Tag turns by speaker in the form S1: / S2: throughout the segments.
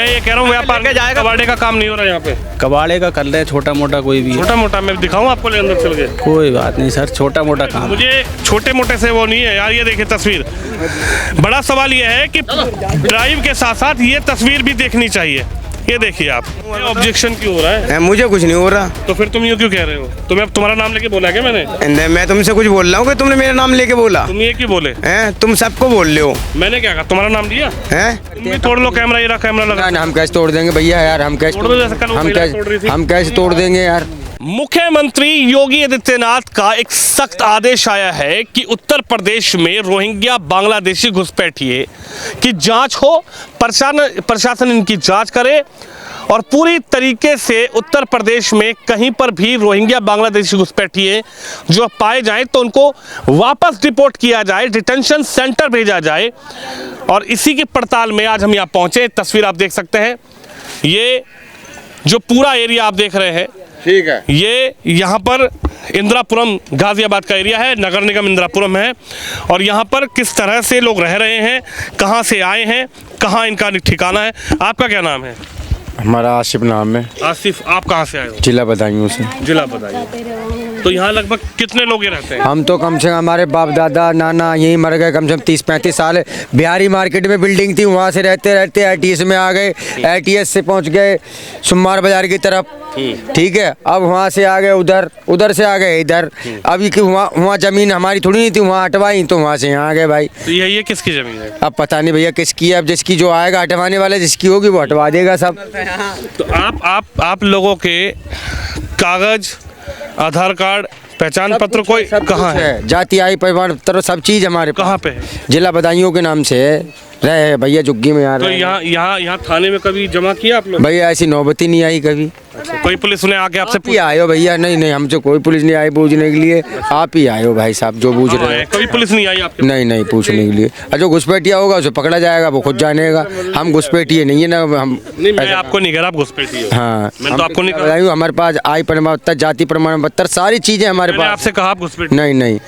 S1: ये कह रहा हूँ व्यापार के जाएगा, कबाड़े का काम नहीं हो रहा यहाँ पे।
S2: कबाड़े का कर ले छोटा मोटा कोई भी।
S1: छोटा मोटा मैं दिखाऊं आपको, ले अंदर चल के।
S2: कोई बात नहीं सर, छोटा मोटा काम।
S1: मुझे छोटे मोटे से वो नहीं है यार। ये देखिए तस्वीर, बड़ा सवाल ये है कि ड्राइव के साथ साथ ये तस्वीर भी देखनी चाहिए। ये देखिए आप, ऑब्जेक्शन क्यों हो रहा है?
S3: मुझे कुछ नहीं हो रहा।
S1: तो फिर तुम यूँ क्यों कह रहे हो? तुम्हें तुम्हारा नाम लेके बोला क्या मैंने?
S3: नहीं, मैं तुमसे कुछ बोल रहा हूँ कि तुमने मेरा नाम लेके बोला।
S1: तुम ये क्यों बोले?
S3: हैं, तुम सबको बोल रहे हो।
S1: मैंने क्या कहा? तुम्हारा नाम लिया?
S3: हैं,
S1: तुम भी तोड़ लो कैमरा, ये रहा कैमरा लगा।
S4: हम कैसे तोड़ देंगे भैया यार, हम कैसे
S1: तोड़ दो, जैसे कल वो महिला तोड़ रही थी।
S4: हम कैसे तोड़ देंगे यार।
S1: मुख्यमंत्री योगी आदित्यनाथ का एक सख्त आदेश आया है कि उत्तर प्रदेश में रोहिंग्या बांग्लादेशी घुसपैठिए की जांच हो, प्रशासन इनकी जांच करे और पूरी तरीके से उत्तर प्रदेश में कहीं पर भी रोहिंग्या बांग्लादेशी घुसपैठिए जो पाए जाएं तो उनको वापस डिपोर्ट किया जाए, डिटेंशन सेंटर भेजा जाए। और इसी की पड़ताल में आज हम यहाँ पहुँचे। तस्वीर आप देख सकते हैं, ये जो पूरा एरिया आप देख रहे हैं,
S4: ठीक है,
S1: ये यहाँ पर इंदिरापुरम गाजियाबाद का एरिया है, नगर निगम इंदिरापुरम है। और यहाँ पर किस तरह से लोग रह रहे हैं, कहाँ से आए हैं, कहाँ इनका ठिकाना है। आपका क्या नाम है?
S4: हमारा आसिफ नाम है।
S1: आसिफ, आप कहाँ से आए हो?
S4: जिला बदायूं से।
S1: जिला बदायूं। तो यहाँ लगभग कितने लोग ये रहते हैं?
S4: हम तो कम से कम, हमारे बाप दादा नाना यहीं मर गए, कम से कम 30-35 साल। बिहारी मार्केट में बिल्डिंग थी, वहाँ से रहते रहते ITS में आ गए, ITS से पहुँच गए सुम्मार बाजार की तरफ, ठीक है। अब वहाँ से आ गए उधर से आ गए इधर। अभी कि वहाँ ज़मीन हमारी थोड़ी नहीं थी, वहाँ हटवाई तो वहाँ से यहाँ आ गए भाई।
S1: तो ये किसकी ज़मीन है?
S4: अब पता नहीं भैया किसकी है। अब जिसकी जो आएगा हटवाने वाला, जिसकी होगी वो हटवा देगा सब।
S1: तो आप लोगों के कागज, आधार कार्ड, पहचान पत्र कोई कहाँ है?
S4: जाति आय प्रमाण पत्र सब चीज़ हमारे
S1: कहाँ पे है?
S4: जिला बदायूं के नाम से रहे भैया, जुग्गी में यार।
S1: तो यहाँ थाने में कभी जमा किया आप लोग?
S4: भैया ऐसी नौबत ही नहीं आई कभी।
S1: कोई पुलिस ने आके आपसे
S4: आप ही आए हो भैया? नहीं, हमसे कोई पुलिस नहीं आई पूछने के लिए। आप ही आए हो भाई साहब जो पूछ रहे हैं।
S1: कभी पुलिस नहीं आई आपके?
S4: नहीं पूछने के लिए। और जो घुसपैठिया होगा उसे पकड़ा जाएगा, वो खुद जानेगा। हम घुसपैठिए नहीं है ना। हम
S1: नहीं, मैं आपको नहीं कह रहा आप घुसपैठी हो।
S4: हाँ,
S1: मैं तो आपको नहीं कह रहा।
S4: हमारे पास आय प्रमाण पत्र, जाति प्रमाण पत्र, सारी चीजें हमारे पास।
S1: आपसे कहा आप घुसपैठी?
S4: नहीं।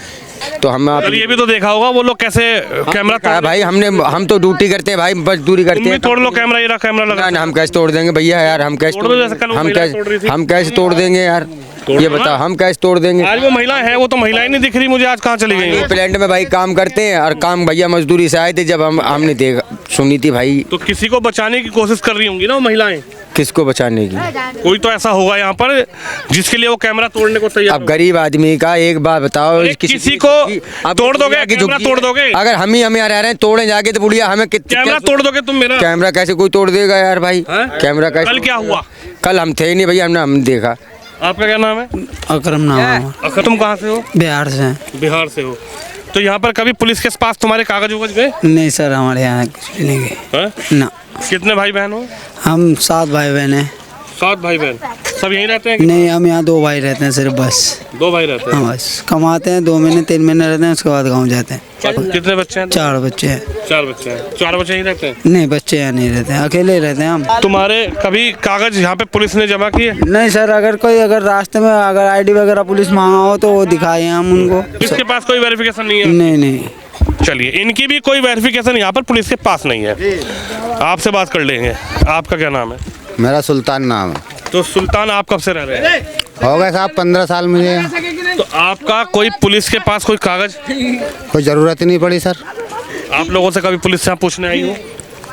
S4: तो हम आप
S1: ये भी तो देखा होगा वो लोग कैसे कैमरा
S4: तोड़ भाई। हम तो ड्यूटी करते हैं भाई, मजदूरी करते हैं।
S1: तोड़ लो कैमरा, ये रहा कैमरा लगा।
S4: ना, हम कैसे तोड़ देंगे भैया यार, हम कैसे तोड़ देंगे यार, ये बताओ हम कैसे तोड़ देंगे?
S1: आज वो महिला है, वो तो महिलाएं नहीं दिख रही मुझे, आज कहाँ चली गई?
S4: प्लांट में भाई काम करते हैं और काम भैया मजदूरी से आए थे, जब हमने देखा सुनी थी भाई।
S1: तो किसी को बचाने की कोशिश कर रही होंगी ना वो महिलाएं?
S4: किसको बचाने की?
S1: कोई तो ऐसा होगा यहाँ पर जिसके लिए वो कैमरा तोड़ने को तैयार।
S4: अब गरीब आदमी का एक बात बताओ,
S1: किसी को तोड़ दोगे? कैमरा तोड़ दोगे?
S4: अगर हम यहाँ रह रहे हैं, तोड़े जाके तो बुढ़िया हमें
S1: कैमरा तोड़ दोगे तुम मेरा?
S4: कैमरा कैसे कोई तोड़ देगा यार भाई? कैमरा कैसे?
S1: कल क्या हुआ?
S4: कल हम थे ही नहीं भैया, हमने देखा।
S1: आपका क्या नाम है?
S2: अकरम नाम है।
S1: अकरम, तुम कहाँ से हो?
S2: बिहार से।
S1: बिहार से हो। तो यहाँ पर कभी पुलिस के पास तुम्हारे कागज उगज गए?
S2: नहीं सर, हमारे यहाँ कुछ भी नहीं गए ना।
S1: कितने भाई बहन हो?
S2: हम 7 भाई बहन हैं।
S1: 7 भाई बहन सब यहीं रहते हैं?
S2: नहीं, हम यहाँ 2 भाई रहते हैं सिर्फ, बस
S1: 2 भाई रहते हैं।
S2: हाँ, बस कमाते हैं, 2 महीने 3 महीने रहते हैं, उसके बाद गाँव जाते हैं।
S1: कितने बच्चे हैं?
S2: 4 बच्चे हैं।
S1: 4 बच्चे हैं। 4 बच्चे यहीं रहते हैं?
S2: नहीं, बच्चे यहाँ नहीं रहते हैं, अकेले रहते हैं हम।
S1: तुम्हारे कभी कागज यहाँ पे पुलिस ने जमा किए?
S2: नहीं सर, अगर रास्ते में अगर ID वगैरह पुलिस मांगा हो तो वो दिखाए हम उनको।
S1: इसके पास कोई वेरिफिकेशन नहीं है?
S2: नहीं।
S1: चलिए, इनकी भी कोई वेरिफिकेशन यहाँ पर पुलिस के पास नहीं है। आपसे बात कर लेंगे। आपका क्या नाम है?
S4: मेरा सुल्तान नाम है।
S1: तो सुल्तान, आप कब से रह रहे हैं?
S4: हो गए साहब 15 साल मुझे।
S1: तो आपका कोई पुलिस के पास कोई कागज?
S4: कोई ज़रूरत ही नहीं पड़ी सर।
S1: आप लोगों से कभी पुलिस यहाँ पूछने आई हो?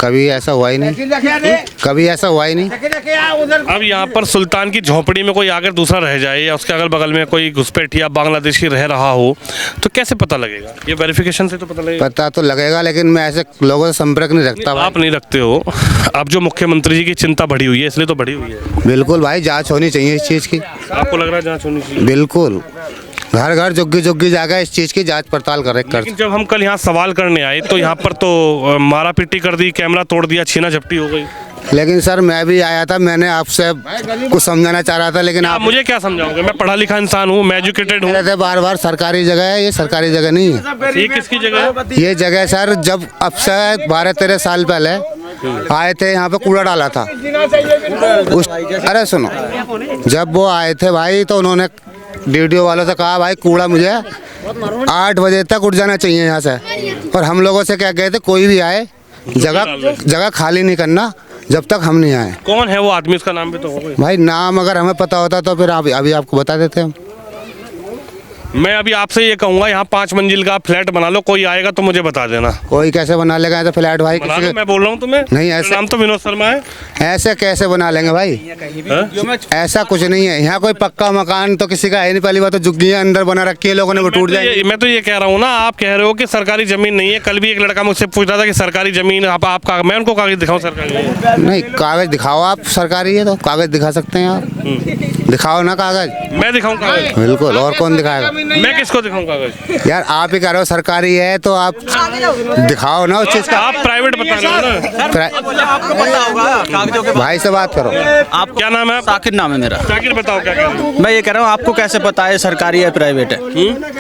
S4: कभी ऐसा हुआ ही नहीं, कभी ऐसा हुआ ही नहीं।
S1: अब यहाँ पर सुल्तान की झोपड़ी में कोई अगर दूसरा रह जाए या उसके अगल बगल में कोई घुसपैठिया बांग्लादेशी रह रहा हो तो कैसे पता लगेगा? ये वेरिफिकेशन से तो पता लगेगा।
S4: पता तो लगेगा, लेकिन मैं ऐसे लोगों से संपर्क नहीं रखता।
S1: आप नहीं रखते हो। अब जो मुख्यमंत्री जी की चिंता बढ़ी हुई है, इसलिए तो बढ़ी हुई है।
S4: बिल्कुल भाई, जांच होनी चाहिए इस चीज़ की।
S1: आपको लग रहा है जांच होनी चाहिए?
S4: बिल्कुल, घर जुग्गी जाकर इस चीज़ की जांच पड़ताल कर।
S1: लेकिन जब हम कल यहाँ सवाल करने आए तो यहाँ पर तो मारा पीटी कर दी, कैमरा तोड़ दिया, छीना झपटी हो गई।
S4: लेकिन सर मैं भी आया था, मैंने आपसे कुछ समझाना चाह रहा था, लेकिन आप
S1: मुझे क्या समझाओगे? मैं पढ़ा लिखा इंसान हूँ, मैं एजुकेटेड हूँ।
S4: कहते बार सरकारी जगह है, ये सरकारी जगह नहीं है।
S1: ये किसकी जगह है?
S4: ये जगह सर, जब अब से 12-13 साल पहले आए थे यहाँ पे कूड़ा डाला था अरे सुनो, जब वो आए थे भाई तो उन्होंने वीडियो वालों से कहा भाई कूड़ा मुझे 8 बजे तक उठ जाना चाहिए यहाँ से। और हम लोगों से क्या कहते, कोई भी आए जगह खाली नहीं करना,
S5: जब तक हम नहीं आए।
S1: कौन है वो आदमी, उसका नाम भी तो होगा।
S5: भाई नाम अगर हमें पता होता तो फिर अभी आपको बता देते हम।
S1: मैं अभी आपसे ये कहूंगा, यहाँ 5 मंजिल का फ्लैट बना लो, कोई आएगा तो मुझे बता देना।
S5: कोई कैसे बना लेगा ऐसा फ्लैट भाई?
S1: बना
S5: किसी
S1: लो, मैं बोल रहा हूँ तुम्हें।
S5: नहीं, ऐसे-
S1: नाम तो विनोद शर्मा है।
S5: ऐसे कैसे बना लेंगे भाई? ऐसा कुछ नहीं है यहाँ, कोई पक्का मकान तो किसी का है नहीं। पहली बात तो झुग्गियाँ अंदर बना रखी है लोगों ने, वो टूट जाएंगे।
S1: मैं तो ये कह रहा हूँ ना, आप कह रहे हो कि सरकारी जमीन नहीं है। कल भी एक लड़का मुझसे पूछ रहा था कि सरकारी जमीन आपका, मैं उनको कागज दिखाऊं सरकारी?
S5: नहीं, कागज दिखाओ आप, सरकारी है तो कागज दिखा सकते हैं आप। दिखाओ ना कागज।
S1: मैं दिखाऊं कागज?
S5: बिल्कुल, और कौन दिखाएगा?
S1: मैं किसको दिखाऊं कागज?
S5: यार आप ही कह रहे हो सरकारी है तो आप दिखाओ ना उस चीज का।
S1: आप प्राइवेट बता रहे हो ना।
S5: भाई से बात करो।
S1: आप क्या नाम है?
S6: साकिर नाम है मेरा।
S1: साकिर बताओ क्या कहना है?
S6: मैं ये कह रहा हूँ, आपको कैसे पता है सरकारी है प्राइवेट है?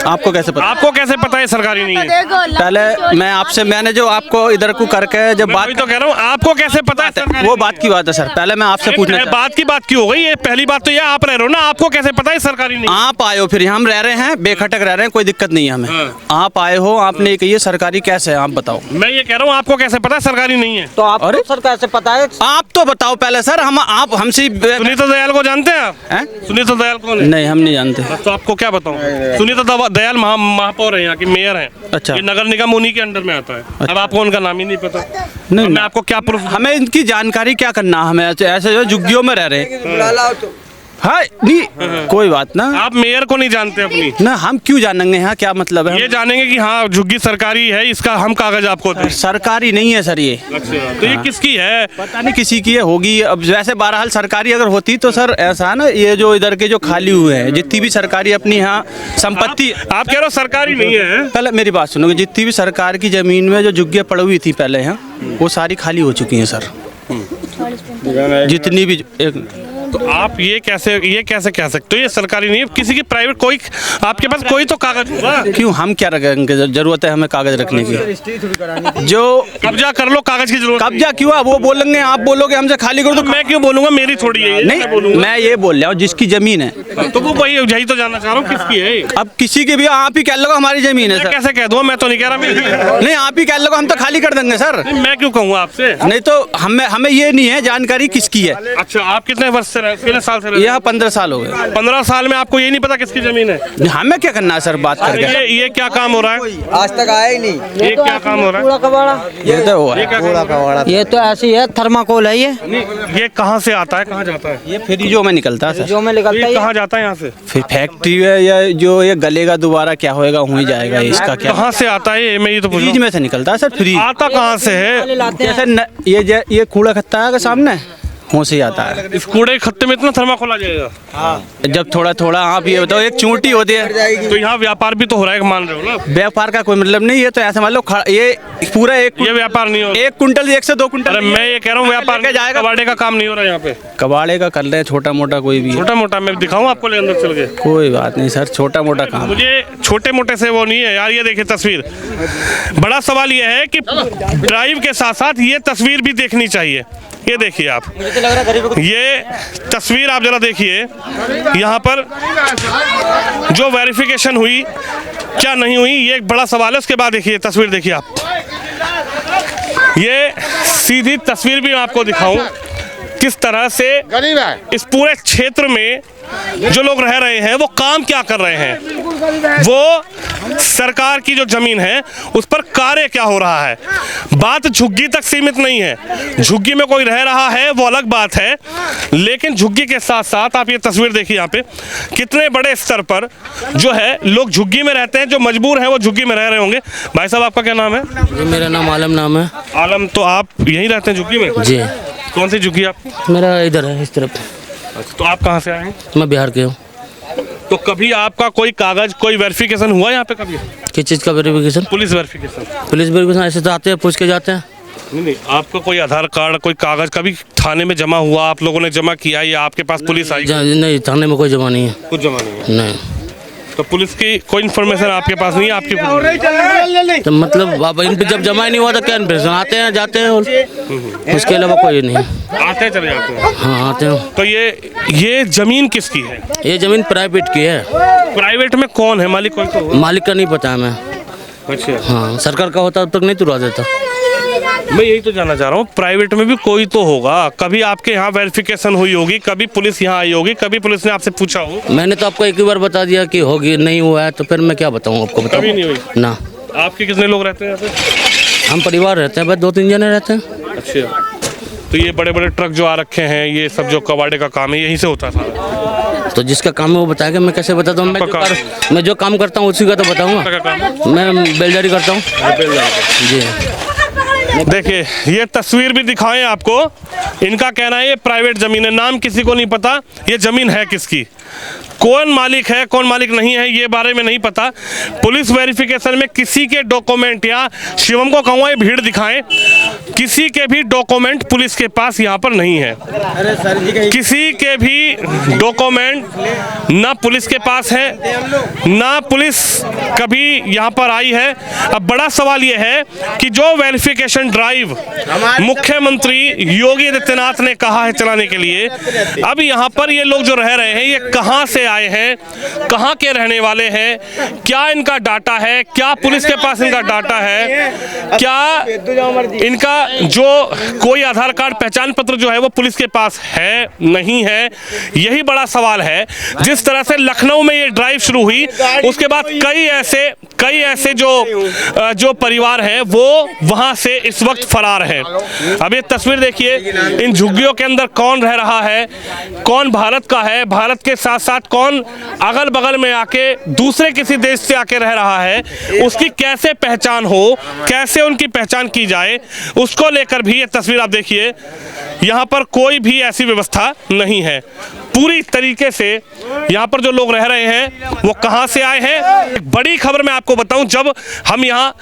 S6: आपको कैसे पता?
S1: आपको कैसे पता है सरकारी नहीं है?
S6: पहले मैंने जो आपको इधर को करके जब
S1: मैं
S6: बात
S1: वही तो कह रहा हूँ, आपको कैसे पता है सरकारी
S6: वो
S1: नहीं
S6: बात की बात है सर। पहले मैं आपसे
S1: है?
S6: पूछना
S1: बात की बात क्यों हो गई? ये पहली बात तो ये आप रह रहे हो ना, आपको कैसे पता है सरकारी नहीं है?
S6: आप आए हो, फिर हम रह रहे हैं, बेखटक रह रहे हैं, कोई दिक्कत नहीं है हमें। आप आए हो, आपने ये कही सरकारी कैसे है, आप बताओ।
S1: मैं ये कह रहा हूँ, आपको कैसे पता है सरकारी नहीं है?
S2: तो आपको सर कैसे पता है?
S6: आप तो बताओ पहले सर। आप हमसे
S1: सुनीता दयाल को जानते हैं आप?
S6: हैं?
S1: सुनीता दयाल कौन है?
S6: नहीं, हम नहीं जानते।
S1: तो आपको क्या बताऊं? सुनीता दयाल महापौर है, यहाँ की मेयर है।
S6: अच्छा।
S1: ये नगर निगम उन्हीं के अंडर में आता है। अब आपको उनका नाम ही नहीं पता।
S6: नहीं,
S1: अब मैं आपको क्या प्रूफ?
S6: हमें इनकी जानकारी क्या करना, हमें ऐसे जो झुग्गियों में रह रहे हैं। हाँ नहीं, कोई बात ना।
S1: आप मेयर को नहीं जानते अपनी?
S6: ना, हम क्यों जानेंगे? हाँ, क्या मतलब है?
S1: ये जानेंगे कि हाँ झुग्गी सरकारी है, इसका हम कागज आपको दें।
S6: सरकारी नहीं है सर ये।
S1: अच्छा, तो ये किसकी है?
S6: पता नहीं किसी की है, होगी। अब वैसे बहरहाल सरकारी अगर होती तो सर ऐसा है ना, ये जो इधर के जो खाली हुए हैं, जितनी भी सरकारी अपनी यहाँ संपत्ति।
S1: आप कह रहे हो सरकारी नहीं है?
S6: पहले मेरी बात सुनोगे, जितनी भी सरकार की जमीन में जो झुग्गियाँ पड़ी हुई थी पहले यहाँ, वो सारी खाली हो चुकी हैं सर। जितनी भी
S1: तो आप ये कैसे कह सकते हो ये सरकारी नहीं है? किसी की प्राइवेट, कोई आपके पास कोई तो कागज होगा।
S6: क्यों, हम क्या रखेंगे? जरूरत है हमें कागज रखने की? जो
S1: कब्जा कर लो, कागज की जरूरत
S6: कब्जा क्यों है? वो बोलेंगे, आप बोलोगे हमसे खाली करो, तो
S1: मैं क्यों बोलूंगा? मेरी थोड़ी है ये,
S6: नहीं,
S1: बोलूंगा।
S6: मैं ये बोल रहा हूँ जिसकी जमीन है,
S1: तो वो वही यही तो जानना चाह रहा हूँ किसकी है।
S6: अब किसी की भी आप ही कह लो हमारी जमीन है
S1: मैं
S6: सर।
S1: कैसे कह दूँ? मैं तो नहीं कह रहा मेरी है।
S6: नहीं, आप ही कह लो, हम तो खाली कर देंगे सर।
S1: नहीं, मैं क्यों कहूँगा आपसे?
S6: नहीं तो हमें ये नहीं है जानकारी किसकी है।
S1: अच्छा, आप कितने वर्ष से कितने साल से
S6: यहाँ 15 साल हो गए।
S1: 15 साल में आपको ये नहीं पता किसकी जमीन है?
S6: हमें क्या करना है सर बात करके?
S1: ये क्या काम हो रहा है?
S2: आज तक आया ही नहीं।
S1: ये क्या काम हो रहा है?
S2: कूड़ा कबाड़ा,
S6: ये तो हुआ
S1: ये
S6: है।
S1: क्या काम?
S2: ये तो ऐसी है, थर्माकोल है ये,
S1: ये कहाँ से आता है, कहाँ जाता है?
S6: ये फ्रिजों में निकलता है सर।
S2: जो में निकलता
S1: ये
S2: है।
S1: कहाँ जाता है यहाँ से?
S6: फिर फैक्ट्री है या जो ये गलेगा दोबारा क्या होएगा, हो ही जाएगा। इसका क्या,
S1: कहाँ से आता है ये? मैं ये तो पूछ रहा
S6: फ्रिज में से निकलता है सर। फ्रिज
S1: आता कहाँ से है?
S6: जैसे ये कूड़ा खत्ता है सामने, हो से आता है।
S1: इस कूड़े के खत्ते में इतना थर्माकोल आ जाएगा?
S6: जब थोड़ा थोड़ा आप ये बताओ, एक चूंटी होती है,
S1: तो यहाँ व्यापार भी तो हो रहा है, मान रहे हो ना?
S6: व्यापार का कोई मतलब नहीं। ये तो ऐसा मान लो ये पूरा
S1: ये व्यापार नहीं हो रहा।
S6: 1 कुंटल 1 से 2 कुंटल।
S1: अरे मैं ये कह रहा हूँ व्यापार
S6: लेके जाएगा।
S1: कबाड़े का काम नहीं हो रहा यहाँ पे।
S6: कबाड़े का कर ले, छोटा मोटा कोई भी।
S1: छोटा मोटा मैं दिखाऊं आपको ले अंदर चल के?
S6: कोई बात नहीं सर, छोटा मोटा काम।
S1: मुझे छोटे मोटे से वो नहीं है यार। ये देखिए तस्वीर, बड़ा सवाल ये है कि ड्राइव के साथ साथ ये तस्वीर भी देखनी चाहिए। ये देखिए आप, ये तस्वीर आप जरा देखिए, यहाँ पर जो वेरिफिकेशन हुई क्या नहीं हुई, ये एक बड़ा सवाल है। उसके बाद देखिए तस्वीर, देखिए आप, ये सीधी तस्वीर भी मैं आपको दिखाऊं किस तरह से इस पूरे क्षेत्र में जो लोग रह रहे हैं वो काम क्या कर रहे हैं, वो सरकार की जो जमीन है उस पर कार्य क्या हो रहा है। बात झुग्गी तक सीमित नहीं है, झुग्गी में कोई रह रहा है वो अलग बात है, लेकिन झुग्गी के साथ साथ आप ये तस्वीर देखिए यहाँ पे कितने बड़े स्तर पर जो है लोग झुग्गी में रहते हैं, जो मजबूर हैं वो झुग्गी में रह रहे होंगे। भाई साहब आपका क्या नाम है?
S7: मेरा नाम आलम नाम है।
S1: आलम, तो आप यहीं रहते हैं झुग्गी में?
S7: जी,
S1: कौन सी झुग्गी आपकी?
S7: मेरा इधर है, इस तरफ।
S1: तो आप कहाँ से आए हैं?
S7: मैं बिहार के हूँ।
S1: तो कभी आपका कोई कागज, कोई वेरिफिकेशन हुआ यहाँ पे कभी?
S7: किस चीज़ का verification?
S1: Police verification?
S7: Police verification ऐसे तो आते हैं, पूछ के जाते हैं।
S1: नहीं, आपका कोई आधार कार्ड, कोई कागज कभी थाने में जमा हुआ, आप लोगों ने जमा किया या आपके पास पुलिस आई?
S7: नहीं, थाने में कोई जमा नहीं है।
S1: कुछ जमा नहीं है?
S7: नहीं।
S1: तो पुलिस की कोई इन्फॉर्मेशन आपके पास नहीं है? आपकी
S7: तो मतलब अब इन पे जब जमा ही नहीं हुआ तो क्या इन्फॉर्मेशन? आते हैं जाते हैं, और उसके अलावा कोई नहीं।
S1: आते चले जाते हैं?
S7: हाँ, आते हैं।
S1: तो ये जमीन किसकी है?
S7: ये जमीन प्राइवेट की है।
S1: प्राइवेट में कौन है मालिक? कोई तो
S7: मालिक का नहीं पता हमें।
S1: अच्छा,
S7: हाँ, सरकार का होता तब तक नहीं तुरवा देता।
S1: मैं यही तो जानना चाह रहा हूँ, प्राइवेट में भी कोई तो होगा, कभी आपके यहाँ वेरिफिकेशन हुई होगी, कभी पुलिस यहाँ आई होगी, कभी पुलिस ने आपसे पूछा हो?
S7: मैंने तो आपको एक ही बार बता दिया कि होगी, नहीं हुआ है तो फिर मैं क्या बताऊँ आपको, बताऊँ?
S1: कभी नहीं हुई?
S7: ना।
S1: आपके कितने लोग रहते हैं यहाँ पे?
S7: हम परिवार रहते हैं, बस 2-3 जने रहते हैं।
S1: अच्छा, तो ये बड़े बड़े ट्रक जो आ रखे हैं, ये सब जो कबाड़े का काम है, यहीं से होता था?
S7: तो जिसका काम है वो बताएगा, मैं कैसे बताता हूँ? मैं जो काम करता हूँ उसी का तो बताऊँगा।
S1: क्या काम है?
S7: मैं बेलदारी करता हूँ जी।
S1: देखिए, ये तस्वीर भी दिखाएं आपको। इनका कहना है ये प्राइवेट जमीन है, नाम किसी को नहीं पता ये जमीन है किसकी, कौन मालिक है कौन मालिक नहीं है ये बारे में नहीं पता। पुलिस वेरिफिकेशन में किसी के डॉक्यूमेंट, या शिवम को कहूँगा ये भीड़ दिखाएं, किसी के भी डॉक्यूमेंट पुलिस के पास यहाँ पर नहीं है। किसी के भी डॉक्यूमेंट ना पुलिस के पास है, ना पुलिस कभी यहाँ पर आई है। अब बड़ा सवाल ये है कि जो वेरिफिकेशन ड्राइव मुख्यमंत्री योगी आदित्यनाथ ने कहा है चलाने के लिए, अब यहाँ पर ये लोग जो रह रहे हैं ये कहाँ से आए हैं, कहाँ के रहने वाले हैं, क्या इनका डाटा है, क्या पुलिस के पास इनका डाटा है, क्या इनका जो कोई आधार कार्ड पहचान पत्र जो है वो पुलिस के पास है नहीं है, यही बड़ा सवाल है। जिस तरह से लखनऊ में ये ड्राइव शुरू हुई उसके बाद कई ऐसे जो परिवार हैं वो वहां से इस वक्त फरार हैं। अब ये तस्वीर देखिए, इन झुग्गियों के अंदर कौन रह रहा है, कौन भारत का है, भारत के साथ साथ कौन अगल बगल में आके दूसरे किसी देश से आके रह रहा है, उसकी कैसे पहचान हो, कैसे उनकी पहचान की जाए, उसको लेकर भी ये तस्वीर आप देखिए। यहाँ पर कोई भी ऐसी व्यवस्था नहीं है। पूरी तरीके से यहाँ पर जो लोग रह रहे हैं वो कहाँ से आए हैं। एक बड़ी खबर मैं आपको बताऊं, जब हम यहाँ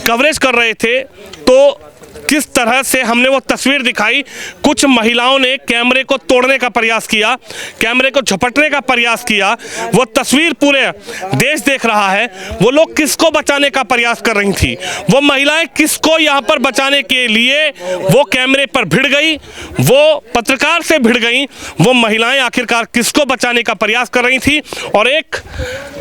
S1: कवरेज कर रहे थे तो किस तरह से हमने वो तस्वीर दिखाई, कुछ महिलाओं ने कैमरे को तोड़ने का प्रयास किया, कैमरे को झपटने का प्रयास किया। वो तस्वीर पूरे देश देख रहा है। वो लोग किसको बचाने का प्रयास कर रही थी, वो महिलाएं किसको यहाँ पर बचाने के लिए वो कैमरे पर भिड़ गई, वो पत्रकार से भिड़ गई, वो महिलाएं आखिरकार किसको बचाने का प्रयास कर रही थी। और एक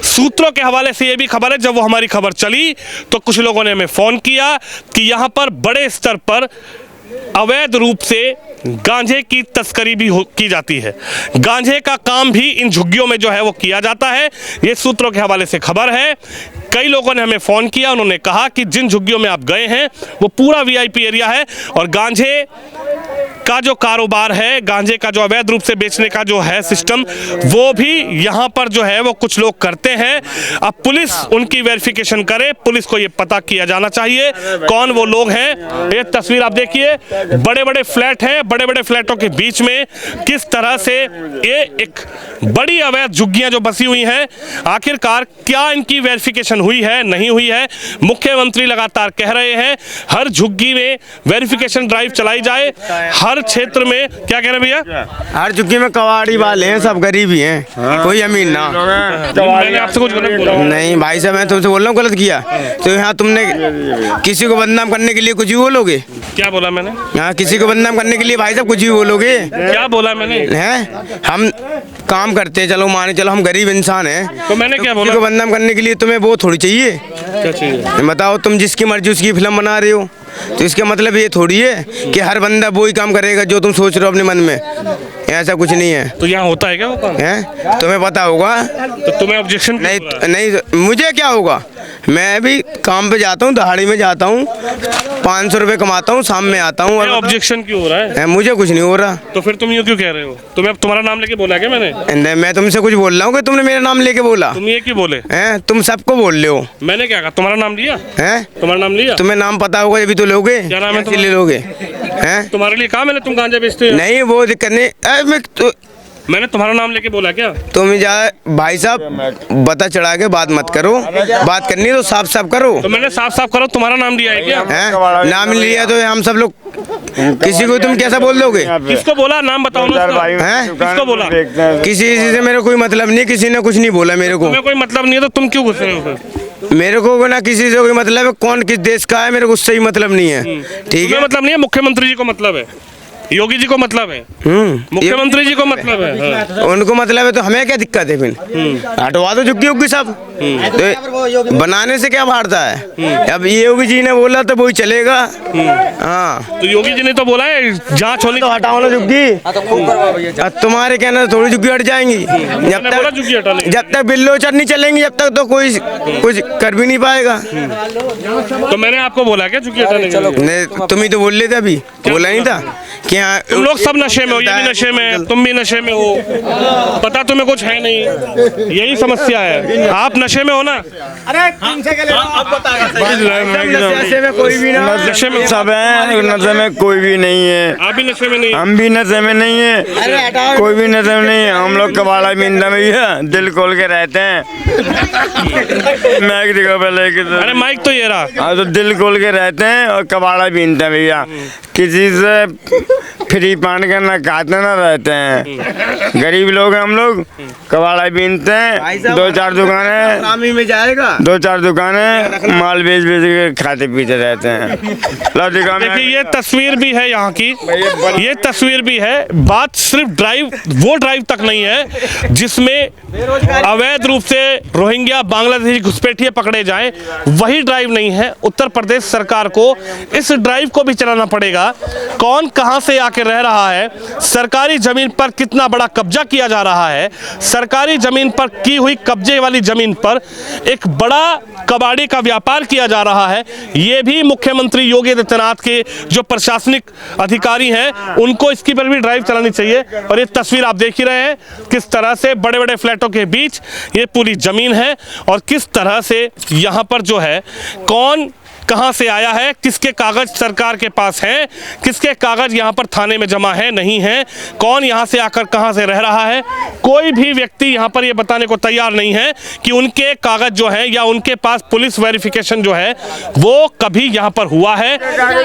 S1: सूत्रों के हवाले से ये भी खबर है, जब वो हमारी खबर चली तो कुछ लोगों ने हमें फोन किया कि यहाँ पर बड़े स्तर पर अवैध रूप से गांजे की तस्करी भी की जाती है, गांजे का काम भी इन झुग्गियों में जो है वो किया जाता है। ये सूत्रों के हवाले से खबर है। कई लोगों ने हमें फ़ोन किया, उन्होंने कहा कि जिन झुग्गियों में आप गए हैं वो पूरा वीआईपी एरिया है और गांजे का जो कारोबार है, गांजे का जो अवैध रूप से बेचने का जो है सिस्टम, वो भी यहाँ पर जो है वो कुछ लोग करते हैं। अब पुलिस उनकी वेरिफिकेशन करे, पुलिस को ये पता किया जाना चाहिए कौन वो लोग हैं। ये तस्वीर आप देखिए, बड़े बड़े फ्लैट हैं, बड़े बड़े फ्लैटों के बीच में किस तरह से ये एक बड़ी अवैध झुग्गियां जो बसी हुई हैं, आखिरकार क्या इनकी वेरिफिकेशन हुई है नहीं हुई है। मुख्यमंत्री लगातार कह रहे हैं हर झुग्गी में वेरिफिकेशन ड्राइव चलाई जाए, हर क्षेत्र में। क्या कह रहे हैं भैया?
S3: हर झुग्गी में कबाड़ी वाले हैं, सब गरीब ही हैं, कोई अमीर ना।
S1: मैंने आपसे कुछ गलत बोला?
S3: नहीं भाई साहब, मैं तुमसे बोल रहा हूँ गलत किया तो यहाँ तुमने किसी को बदनाम करने के लिए कुछ भी बोलोगे?
S1: क्या बोला मैंने?
S3: यहाँ किसी को बदनाम करने के लिए भाई साहब कुछ भी बोलोगे?
S1: क्या बोला मैंने?
S3: हैं हम काम करते हैं, चलो माने चलो हम गरीब इंसान हैं,
S1: तो मैंने क्या बोला?
S3: किसी को बदनाम करने के लिए तुम्हें वो थोड़ी चाहिए?
S1: क्या चाहिए?
S3: बताओ, तुम जिसकी मर्जी उसकी फिल्म बना रहे हो तो इसका मतलब ये थोड़ी है कि हर बंदा वही काम करेगा जो तुम सोच रहे हो अपने मन में। ऐसा कुछ नहीं है।
S1: तो यहाँ होता है क्या वो काम?
S3: हैं तुम्हें पता होगा
S1: तो तुम्हें ऑब्जेक्शन
S3: नहीं मुझे क्या होगा? मैं भी काम पे जाता हूँ, दहाड़ी में जाता हूँ, 500 रुपये कमाता हूँ, शाम में आता हूँ।
S1: ऑब्जेक्शन क्यों हो रहा है?
S3: मुझे कुछ नहीं हो रहा।
S1: तो फिर तुम यूँ क्यों कह रहे हो? तुम्हारा नाम लेके बोला क्या मैंने?
S3: नहीं, मैं तुमसे कुछ बोल रहा हूँ कि तुमने मेरा नाम लेके बोला।
S1: तुम ये क्यों बोले?
S3: हैं तुम सबको बोल रहे हो।
S1: मैंने क्या कहा? तुम्हारा नाम लिया?
S3: हैं
S1: तुम्हारा नाम लिया?
S3: तुम्हें नाम पता होगा अभी तो लोगे।
S1: क्या नाम है
S3: कैसे ले लोगे? हैं
S1: तुम्हारे लिए कहा मैंने तुम गांजा बेचते हो?
S3: नहीं, वो दिक्कत नहीं।
S1: मैंने तुम्हारा नाम लेके बोला क्या?
S3: तुम भाई साहब बता चढ़ा के बात मत करो, बात करनी तो साफ साफ करो।
S1: तो मैंने साफ साफ करो, तुम्हारा नाम लिया है क्या?
S3: हैं नाम लिया तो हम सब लोग, किसी को तुम कैसा बोल दोगे?
S1: किसको बोला? नाम बताओ ना उसका।
S3: हैं
S1: किसको बोला?
S3: किसी से मेरे कोई मतलब नहीं, किसी ने कुछ नहीं बोला मेरे को।
S1: तुम्हें कोई मतलब नहीं है तो तुम क्यों घुस रहे हो फिर?
S3: मेरे को ना किसी से कोई मतलब है, कौन किस देश का है मेरे को उससे ही मतलब नहीं है। ठीक है,
S1: मतलब नहीं है, मुख्यमंत्री जी को मतलब है। योगी जी को मतलब है, मुख्यमंत्री जी को मतलब है। हाँ।
S3: उनको मतलब है तो हमें क्या दिक्कत है फिर? हटवा दो झुग्गी उग्गी सब, तो बनाने से क्या बाहरता है? अब ये योगी जी ने बोला तो वही चलेगा। हाँ,
S1: तो योगी जी ने तो बोला है जांच होनी
S3: तो हटाओ ना झुग्गी। अब तुम्हारे कहना से थोड़ी झुग्गी हट जाएंगी। जब तक बिल्लो चढ़ नहीं चलेंगी जब तक तो कोई कुछ कर भी नहीं पाएगा।
S1: तो मैंने आपको बोला क्या झुग्गी हटाने के लिए?
S3: नहीं, तुम ही तो बोल रहे थे अभी, बोला नहीं था कि हाँ
S1: तुम लोग सब नशे में हो, ये भी नशे में है, तुम भी नशे में हो, पता तुम्हें कुछ है नहीं, यही समस्या है। आप नशे में हो ना?
S3: नशे में कोई भी ना,
S1: नशे में
S8: सब है, नशे में कोई भी नहीं है।
S1: आप भी नशे में नहीं?
S8: हम भी नशे में नहीं है, कोई भी नशे में नहीं है। हम लोग कबाड़ा बिंदा में है, दिल खोल के रहते हैं। माइक दिखा पहले कि
S1: अरे माइक तो ये रहा।
S8: हाँ, तो दिल खोल के रहते हैं और कबाड़ा बीनते हैं भैया। किसी से फ्री पान के ना खाते ना रहते हैं। गरीब लोग हैं हम लोग, कबाड़ा बीनते हैं। 2-4 दुकानें
S3: में जाएगा,
S8: 2-4 दुकानें माल बेच बेच के खाते पीते रहते हैं।
S1: देखिए ये तस्वीर भी है यहाँ की, ये तस्वीर भी है। बात सिर्फ वो ड्राइव तक नहीं है जिसमें अवैध रूप से रोहिंग्या बांग्लादेशी घुसपैठिए पकड़े जाएं, वही ड्राइव नहीं है। उत्तर प्रदेश सरकार को इस ड्राइव को भी चलाना पड़ेगा। कौन कहां से आके रह रहा है, सरकारी जमीन पर कितना बड़ा कब्जा किया जा रहा है, सरकारी जमीन पर की हुई कब्जे वाली जमीन पर एक बड़ा कबाड़ी का व्यापार किया जा रहा है, ये भी मुख्यमंत्री योगी आदित्यनाथ के जो प्रशासनिक अधिकारी हैं उनको इसकी पर भी ड्राइव चलानी चाहिए। और ये तस्वीर आप देख ही रहे हैं किस तरह से बड़े बड़े फ्लैटों के बीच ये पूरी जमीन है और किस तरह से यहाँ पर जो है कौन कहां से आया है, किसके कागज सरकार के पास हैं, किसके कागज यहां पर थाने में जमा है नहीं है, कौन यहां से आकर कहां से रह रहा है, कोई भी व्यक्ति यहां पर यह बताने को तैयार नहीं है कि उनके कागज जो है या उनके पास पुलिस वेरिफिकेशन जो है वो कभी यहां पर हुआ है।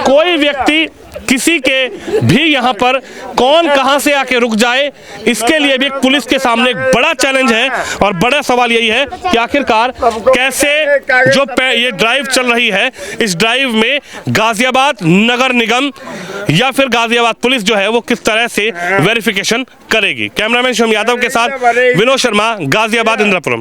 S1: कोई व्यक्ति किसी के भी यहाँ पर कौन कहां से आके रुक जाए, इसके लिए भी एक पुलिस के सामने एक बड़ा चैलेंज है। और बड़ा सवाल यही है कि आखिरकार कैसे जो ये ड्राइव चल रही है, इस ड्राइव में गाजियाबाद नगर निगम या फिर गाजियाबाद पुलिस जो है वो किस तरह से वेरिफिकेशन करेगी। कैमरामैन शिवम यादव के साथ विनोद शर्मा, गाजियाबाद, इंद्रपुरम।